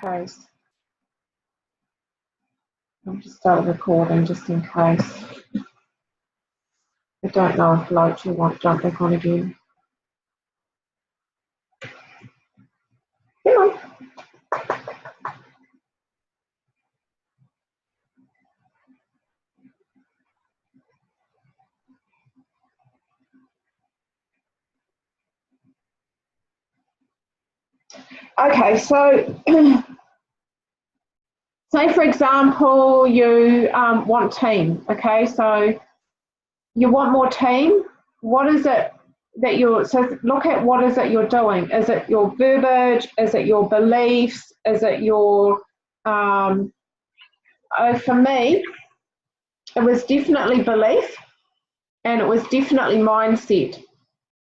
case. I'll just start recording just in case. I don't know if Loach won't jump back on again. Come on. Okay, so say for example you want team, okay, so you want more team. What is it that so look at what is it you're doing. Is it your verbiage? Is it your beliefs? Is it your, for me, it was definitely belief and it was definitely mindset.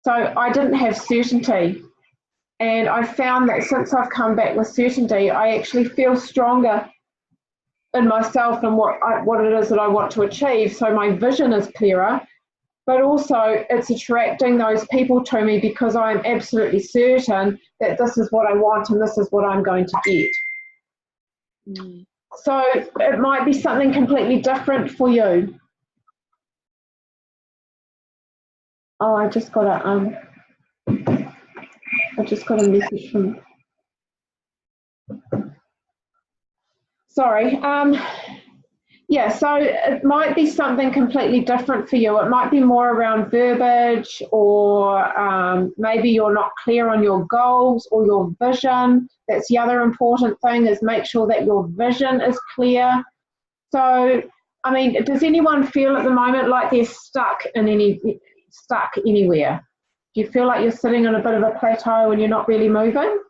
So I didn't have certainty. And I found that since I've come back with certainty, I actually feel stronger in myself and what it is that I want to achieve. So my vision is clearer, but also it's attracting those people to me because I'm absolutely certain that this is what I want and this is what I'm going to get. So it might be something completely different for you. Oh, I just got a message from. Sorry. Yeah, so it might be something completely different for you. It might be more around verbiage, or maybe you're not clear on your goals or your vision. That's the other important thing, is make sure that your vision is clear. So, I mean, does anyone feel at the moment like they're stuck anywhere? Do you feel like you're sitting on a bit of a plateau and you're not really moving?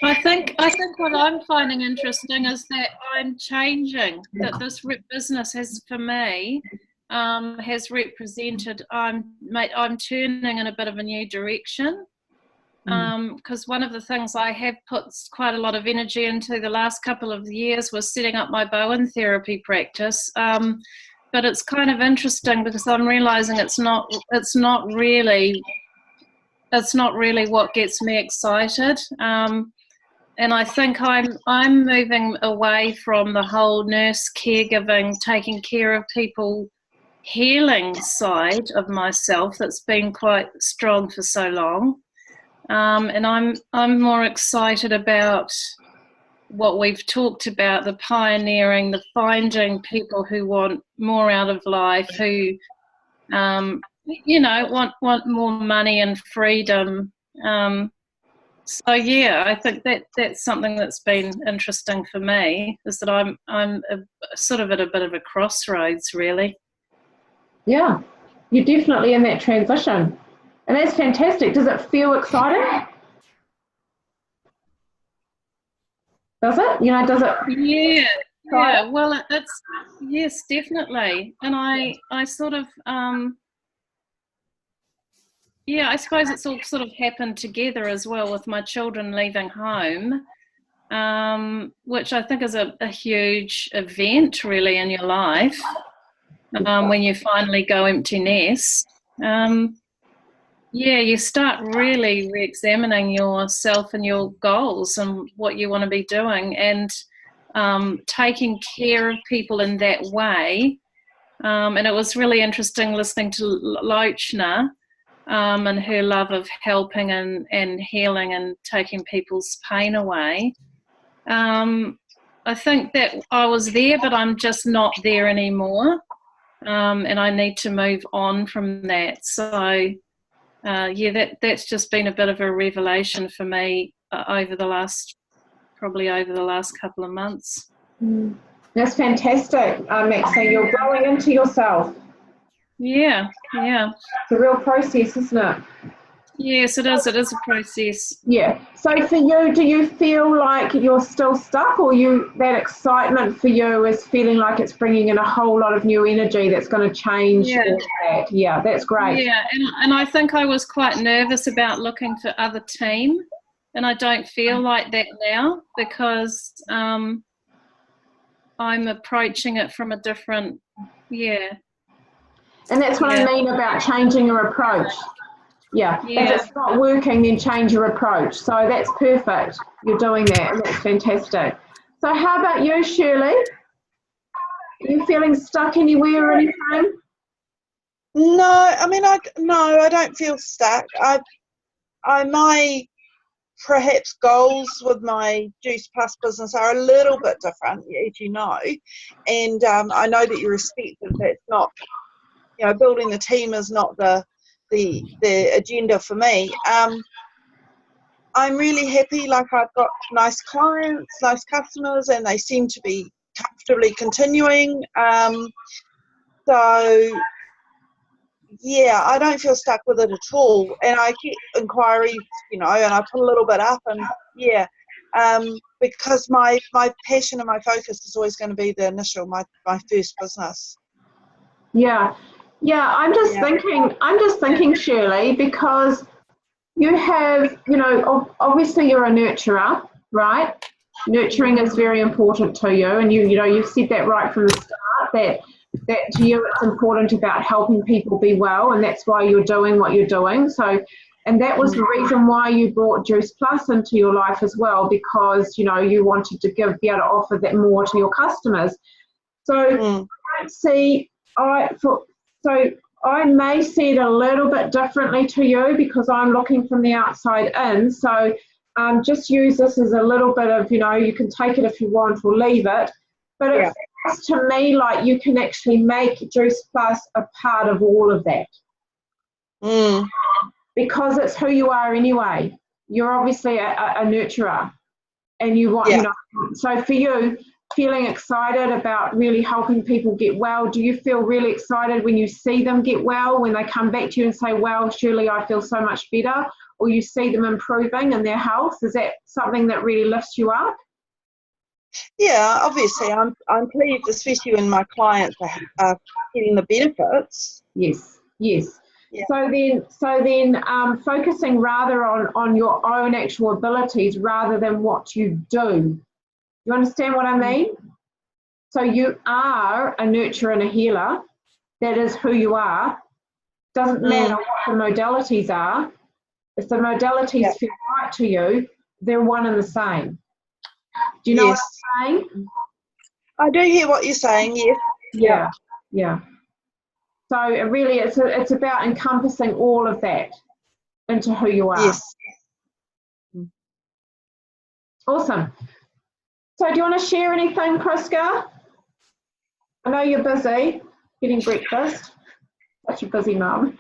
I think what I'm finding interesting is that I'm changing. That this business has, for me, has represented I'm turning in a bit of a new direction. Because one of the things I have put quite a lot of energy into the last couple of years was setting up my Bowen therapy practice. But it's kind of interesting because I'm realizing it's not really what gets me excited. And I think I'm moving away from the whole nurse caregiving, taking care of people, healing side of myself that's been quite strong for so long. And I'm more excited about what we've talked about, the pioneering, the finding people who want more out of life, who want more money and freedom. So yeah, I think that's something that's been interesting for me, is that I'm sort of at a bit of a crossroads, really. Yeah, you're definitely in that transition, and that's fantastic. Does it feel exciting? Does it? Does it? Yeah. Yeah. Well, it's yes, definitely, and I sort of. Yeah, I suppose it's all sort of happened together as well with my children leaving home, which I think is a huge event really in your life, when you finally go empty nest. Yeah, you start really re-examining yourself and your goals and what you want to be doing, and taking care of people in that way. And it was really interesting listening to Loachna. And her love of helping and healing and taking people's pain away. I think that I was there, but I'm just not there anymore. And I need to move on from that. So, yeah, that's just been a bit of a revelation for me over the last couple of months. That's fantastic, Maxine. You're growing into yourself. Yeah. It's a real process, isn't it? Yes, it is. It is a process. Yeah. So for you, do you feel like you're still stuck, or that excitement for you is feeling like it's bringing in a whole lot of new energy that's going to change all that? Yeah, that's great. Yeah, and I think I was quite nervous about looking for other team, and I don't feel like that now, because I'm approaching it from a different, And that's what I mean about changing your approach. Yeah, Yeah. if it's not working, then change your approach. So that's perfect. You're doing that, and that's fantastic. So how about you, Shirley? Are you feeling stuck anywhere or anything? No, I mean, I don't feel stuck. My perhaps goals with my Juice Plus business are a little bit different, as you know, and I know that you respect that that's not, building the team is not the agenda for me. I'm really happy. Like, I've got nice clients, nice customers, and they seem to be comfortably continuing. So yeah, I don't feel stuck with it at all. And I get inquiries, and I put a little bit up, and yeah, because my passion and my focus is always going to be the initial, my first business. Yeah, I'm just thinking, Shirley, because you have, obviously you're a nurturer, right? Nurturing is very important to you, and you've said that right from the start, that to you it's important about helping people be well, and that's why you're doing what you're doing. So, and that was the reason why you brought Juice Plus into your life as well, because you wanted to be able to offer that more to your customers. So I see, so I may see it a little bit differently to you because I'm looking from the outside in. So just use this as a little bit of, you can take it if you want or leave it. But it feels to me like you can actually make Juice Plus a part of all of that. Because it's who you are anyway. You're obviously a nurturer, and you want, so for you, feeling excited about really helping people get well, do you feel really excited when you see them get well, when they come back to you and say, well, Shirley, I feel so much better, or you see them improving in their health? Is that something that really lifts you up? Yeah, obviously I'm pleased, especially when my clients are getting the benefits. Yes. Yeah. So then focusing rather on your own actual abilities rather than what you do. You understand what I mean? So you are a nurturer and a healer. That is who you are. Doesn't matter what the modalities are. If the modalities feel right to you, they're one and the same. Do you know what I'm saying? I do hear what you're saying, yes. Yeah. So really it's about encompassing all of that into who you are. Yes. Awesome. So do you want to share anything, Priska? I know you're busy getting breakfast. Such a busy mum.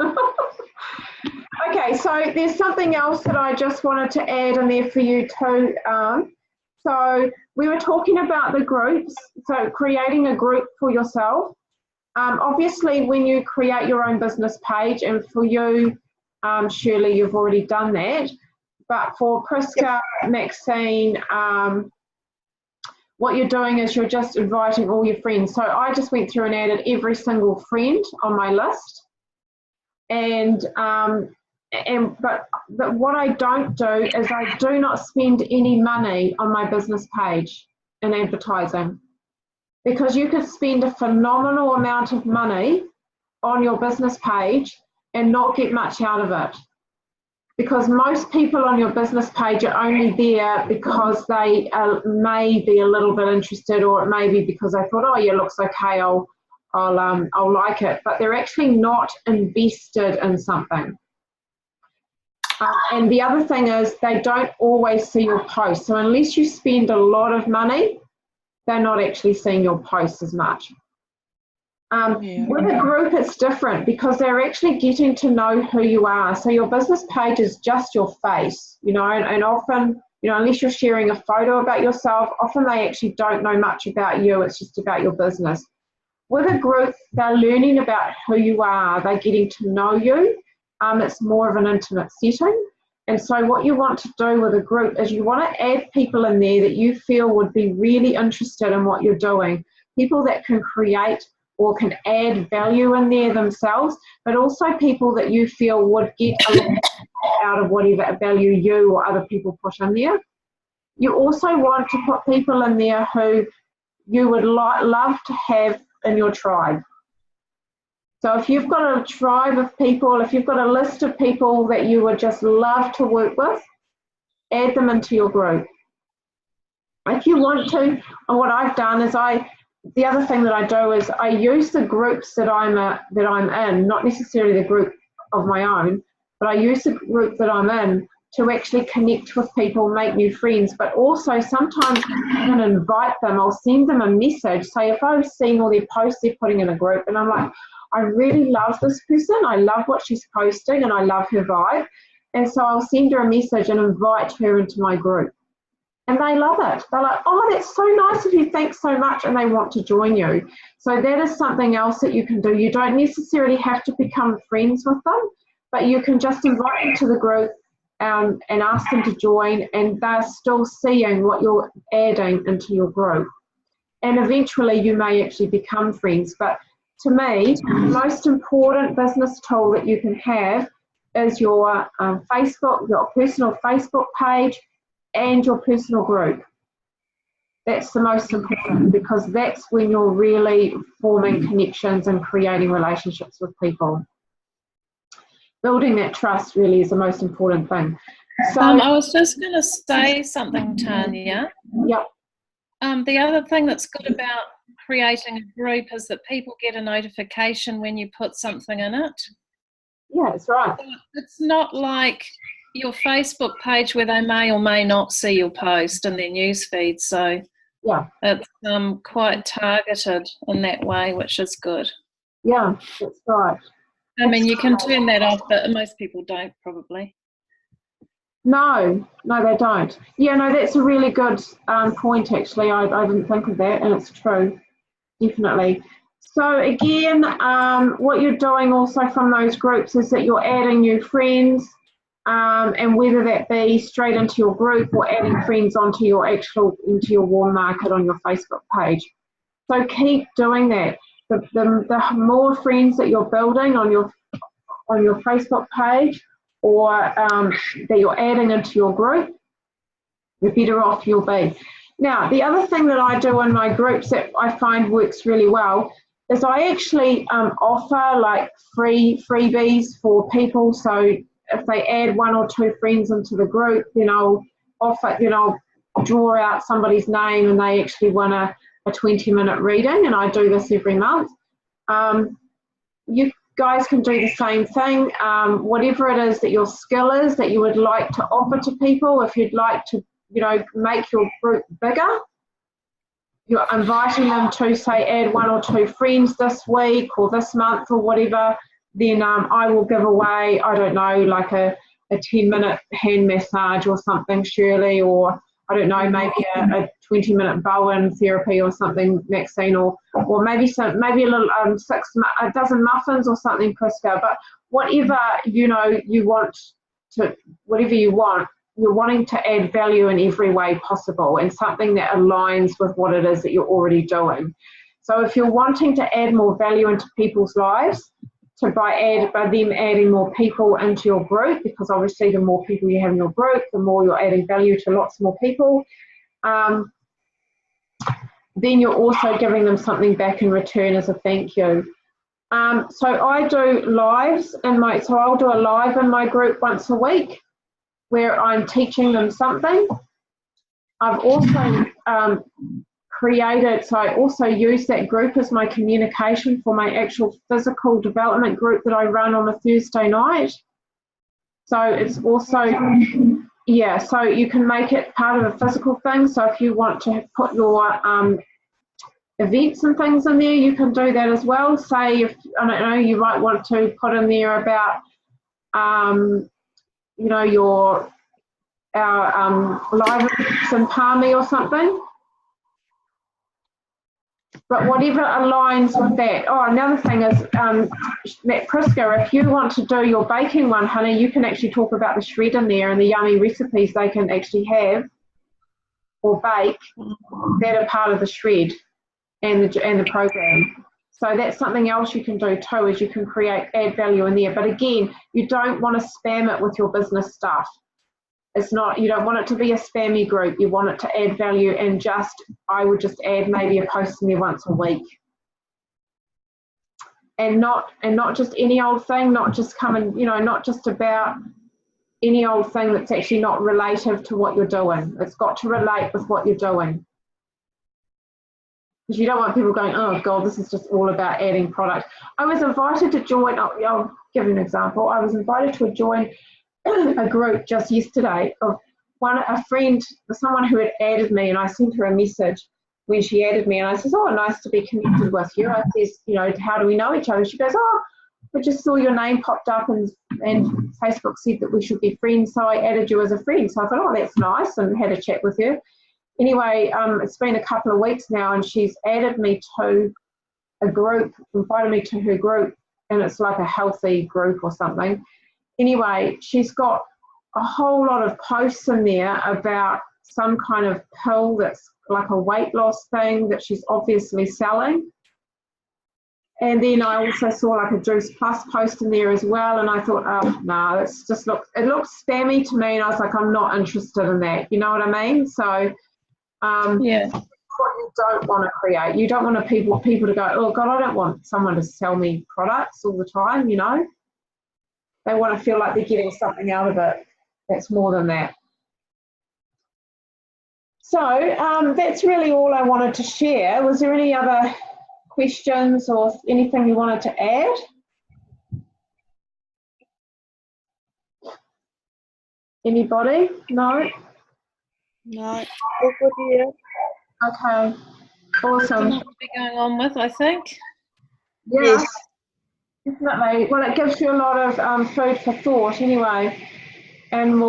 Okay, so there's something else that I just wanted to add in there for you too. So we were talking about the groups, so creating a group for yourself. Obviously, when you create your own business page, and for you, Shirley, you've already done that. But for Priska, Maxine, what you're doing is you're just inviting all your friends. So I just went through and added every single friend on my list. But what I don't do is I do not spend any money on my business page in advertising, because you could spend a phenomenal amount of money on your business page and not get much out of it. Because most people on your business page are only there because they may be a little bit interested, or it may be because they thought, oh yeah, looks okay, I'll like it, but they're actually not invested in something. And the other thing is they don't always see your posts. So unless you spend a lot of money, they're not actually seeing your posts as much. With a group, it's different because they're actually getting to know who you are. So your business page is just your face, and often, unless you're sharing a photo about yourself, often they actually don't know much about you. It's just about your business. With a group, they're learning about who you are. They're getting to know you. It's more of an intimate setting. And so what you want to do with a group is you want to add people in there that you feel would be really interested in what you're doing, people that can create or can add value in there themselves, but also people that you feel would get a lot out of whatever value you or other people put in there. You also want to put people in there who you would love to have in your tribe. So if you've got a tribe of people, if you've got a list of people that you would just love to work with, add them into your group. If you want to, and what I've done is the other thing that I do is I use the groups that I'm in, not necessarily the group of my own, but I use the group that I'm in to actually connect with people, make new friends, but also sometimes I can invite them. I'll send them a message. Say if I've seen all their posts they're putting in a group and I'm like, I really love this person, I love what she's posting and I love her vibe. And so I'll send her a message and invite her into my group. And they love it. They're like, oh, that's so nice of you, thanks so much, and they want to join you. So that is something else that you can do. You don't necessarily have to become friends with them, but you can just invite them to the group and ask them to join, and they're still seeing what you're adding into your group. And eventually you may actually become friends. But to me, the most important business tool that you can have is your Facebook, your personal Facebook page, and your personal group. That's the most important, because that's when you're really forming connections and creating relationships with people. Building that trust really is the most important thing. So I was just going to say something, Tanya. Yep. The other thing that's good about creating a group is that people get a notification when you put something in it. Yeah, that's right. It's not like your Facebook page where they may or may not see your post in their newsfeed. So yeah, it's quite targeted in that way, which is good. Yeah, that's right. I mean, you can turn that off, but most people don't probably. No, they don't. Yeah, no, that's a really good point, actually. I didn't think of that, and it's true, definitely. So again, what you're doing also from those groups is that you're adding new friends, and whether that be straight into your group or adding friends into your warm market on your Facebook page. So keep doing that. The more friends that you're building on your Facebook page, or that you're adding into your group, the better off you'll be. Now, the other thing that I do in my groups that I find works really well is I actually offer like freebies for people. So if they add 1 or 2 friends into the group, then I'll offer, draw out somebody's name and they actually win a 20-minute reading, and I do this every month. You guys can do the same thing. Whatever it is that your skill is that you would like to offer to people, if you'd like to, make your group bigger, you're inviting them to, say, add 1 or 2 friends this week or this month or whatever, then I will give away, I don't know, like a 10-minute hand massage or something, Shirley, or I don't know, maybe a 20-minute Bowen therapy or something, Maxine, or maybe a little a dozen muffins or something, Prisca. But whatever you want to, whatever you want, you're wanting to add value in every way possible, and something that aligns with what it is that you're already doing. So if you're wanting to add more value into people's lives, by them adding more people into your group, because obviously the more people you have in your group, the more you're adding value to lots more people, then you're also giving them something back in return as a thank you. So I do lives so I'll do a live in my group once a week where I'm teaching them something. I've also so I also use that group as my communication for my actual physical development group that I run on a Thursday night. So it's also, so you can make it part of a physical thing. So if you want to put your events and things in there, you can do that as well. Say, if, I don't know, you might want to put in there about, our live events in Palmy or something. But whatever aligns with that. Oh, another thing is, Prisca, if you want to do your baking one, honey, you can actually talk about the shred in there and the yummy recipes they can actually have or bake that are part of the shred and the program. So that's something else you can do too, is you can add value in there. But again, you don't want to spam it with your business stuff. It's not, you don't want it to be a spammy group. You want it to add value, and I would just add maybe a post in there once a week. and not just any old thing, not just coming, not just about any old thing that's actually not relative to what you're doing. It's got to relate with what you're doing. Because you don't want people going, oh God, this is just all about adding product. I was invited to join, I'll give you an example. I was invited to join a group just yesterday of a friend, someone who had added me, and I sent her a message when she added me, and I says, oh, nice to be connected with you. I says, how do we know each other? She goes, oh, I just saw your name popped up and Facebook said that we should be friends, so I added you as a friend. So I thought, oh, that's nice, and had a chat with her. Anyway, it's been a couple of weeks now, and she's added me to a group, invited me to her group, and it's like a healthy group or something. Anyway, she's got a whole lot of posts in there about some kind of pill that's like a weight loss thing that she's obviously selling. And then I also saw like a Juice Plus post in there as well, and I thought, oh, no, it looks spammy to me, and I was like, I'm not interested in that. You know what I mean? So, yeah. What you don't want to create. You don't want people to go, oh, God, I don't want someone to sell me products all the time, They want to feel like they're getting something out of it that's more than that. So that's really all I wanted to share. Was there any other questions or anything you wanted to add? Anybody? No? No, all good here. Okay, awesome. What we're going on with, I think. Yeah, Yes. definitely. Well, it gives you a lot of food for thought anyway, and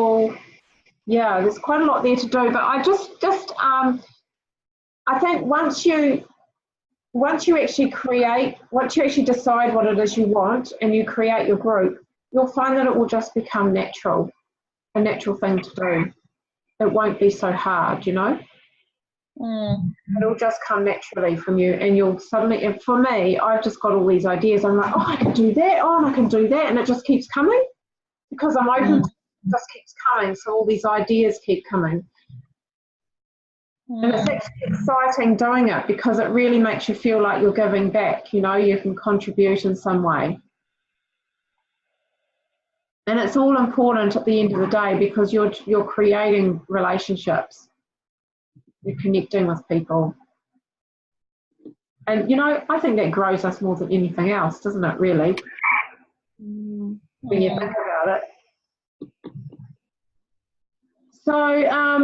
there's quite a lot there to do. But I I think once you actually decide what it is you want and you create your group, you'll find that it will just become a natural thing to do. It won't be so hard, It'll just come naturally from you, and you'll suddenly, and for me, I've just got all these ideas. I'm like, oh, I can do that, oh, and I can do that, and it just keeps coming because I'm open to it. It just keeps coming, so all these ideas keep coming. And it's actually exciting doing it because it really makes you feel like you're giving back, you can contribute in some way. And it's all important at the end of the day because you're creating relationships. You're connecting with people. And, I think that grows us more than anything else, doesn't it, really? When you think about it. So, I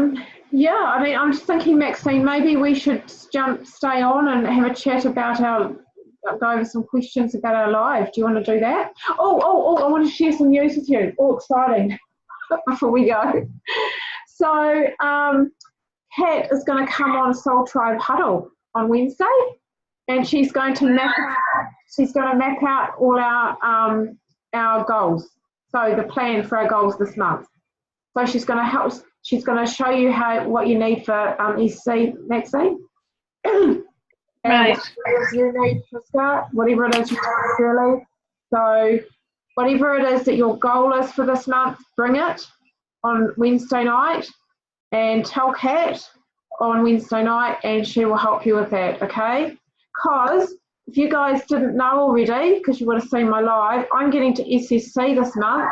mean, I'm just thinking, Maxine, maybe we should stay on and have a chat about go over some questions about our live. Do you want to do that? Oh, I want to share some news with you. Oh, exciting. Before we go. So, Kat is going to come on Soul Tribe Huddle on Wednesday, and she's going to map out all our goals. So the plan for our goals this month. So she's going to show you what you need for SC, Maxine. Right. Whatever you need to start, whatever it is you want really. So whatever it is that your goal is for this month, bring it on Wednesday night and tell Kat on Wednesday night, and she will help you with that, okay? Because if you guys didn't know already, because you would have seen my live, I'm getting to SSC this month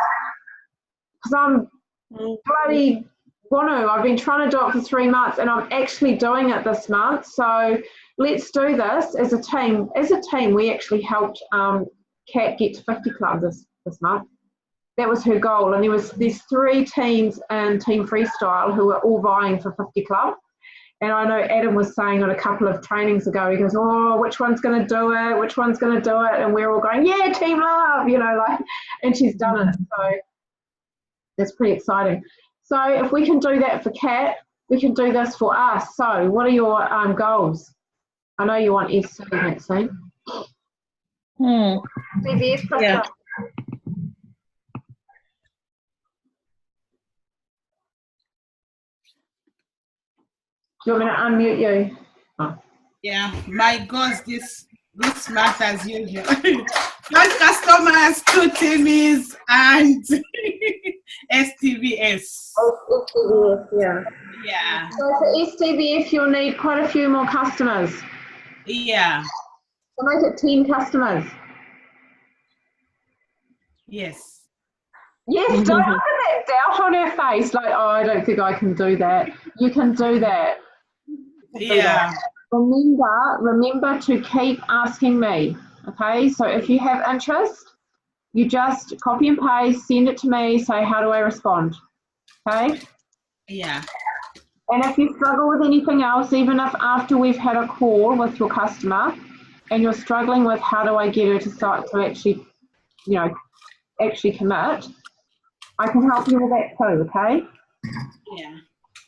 because I'm bloody want to. I've been trying to do it for 3 months, and I'm actually doing it this month. So let's do this as a team. As a team, we actually helped Kat get to 50 clubs this month. That was her goal, and there's 3 teams in Team Freestyle who are all vying for 50 club. And I know Adam was saying on a couple of trainings ago, he goes, oh, which one's going to do it? Which one's going to do it? And we're all going, yeah, Team Love, and she's done it. So that's pretty exciting. So if we can do that for Kat, we can do this for us. So what are your goals? I know you want SC, Maxine. CVS, Yeah. Do you want me to unmute you? Oh. Yeah, my goals this month as usual. 1 customers, 2 TVs, and STVS. Oh, STVS, yeah. Yeah. So for STVS, you'll need quite a few more customers. Yeah. So make it 10 customers. Yes. Yes, don't look at that doubt on her face, like, oh, I don't think I can do that. You can do that. Yeah. Remember to keep asking me, okay? So if you have interest, you just copy and paste, send it to me, say, how do I respond, okay? Yeah. And if you struggle with anything else, even if after we've had a call with your customer and you're struggling with how do I get her to start to actually, you know, actually commit, I can help you with that too, okay? Yeah.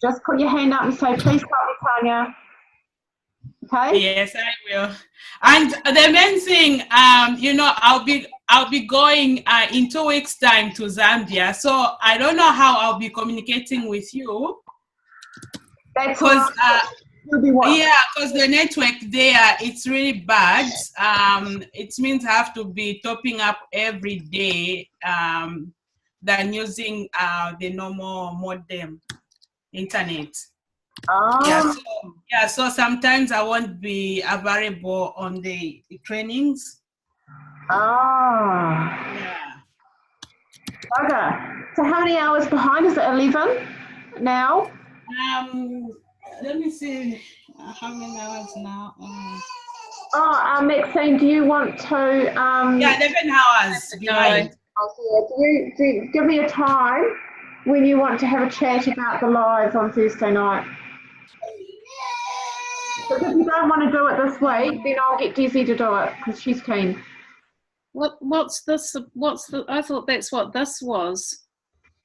Just put your hand up and say, please help me, Tanya. Okay? Yes, I will. And the main thing, you know, I'll be going in 2 weeks' time to Zambia. So I don't know how I'll be communicating with you. That's Because right. yeah, because the network there, it's really bad. It means I have to be topping up every day than using the normal modem internet. Oh, So sometimes I won't be available on the trainings. Yeah. Okay. So how many hours behind? Is it 11 now? Let me see how many hours now. Maxine, do you want to Yeah, 11 hours behind. do you give me a time when you want to have a chat about the live on Thursday night? Because if you don't want to do it this week, then I'll get Desi to do it because she's keen. What's this? I thought that's what this was.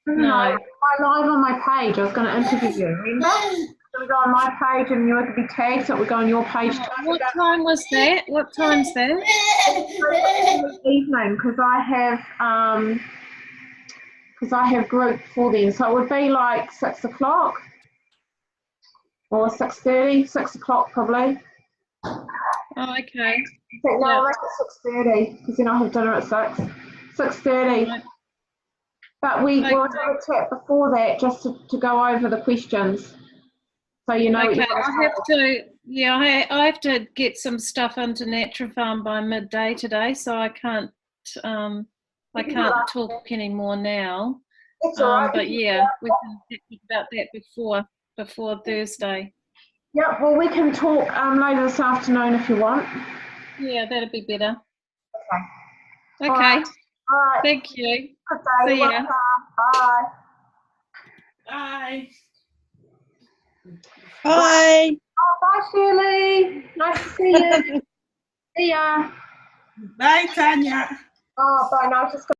No, No. my live on my page. I was going to interview you. Remember? It would go on my page and you would be tagged, so it would go on your page too. What time was that? What time's that? Evening, because I have group for them, so it would be like 6 o'clock or 6:30, 6 o'clock probably. Oh, okay. No, Yeah. I'll make it 6:30 because then I have dinner at 6:30. Right. But we will Okay. have a chat before that just to go over the questions, so you know. Okay, I have to. Yeah, I have to get some stuff into Natrafarm by midday today, so I can't. I can't talk anymore now. It's all right. But yeah, we can talk about that before Thursday. Yeah, well, we can talk later this afternoon if you want. Yeah, that'd be better. Okay. Okay. All right. Thank you. Good day. See ya. Welcome. Bye. Bye. Bye. Oh, bye, Shirley. Nice to see you. See ya. Bye, Tanya. Oh, bye. No, I just got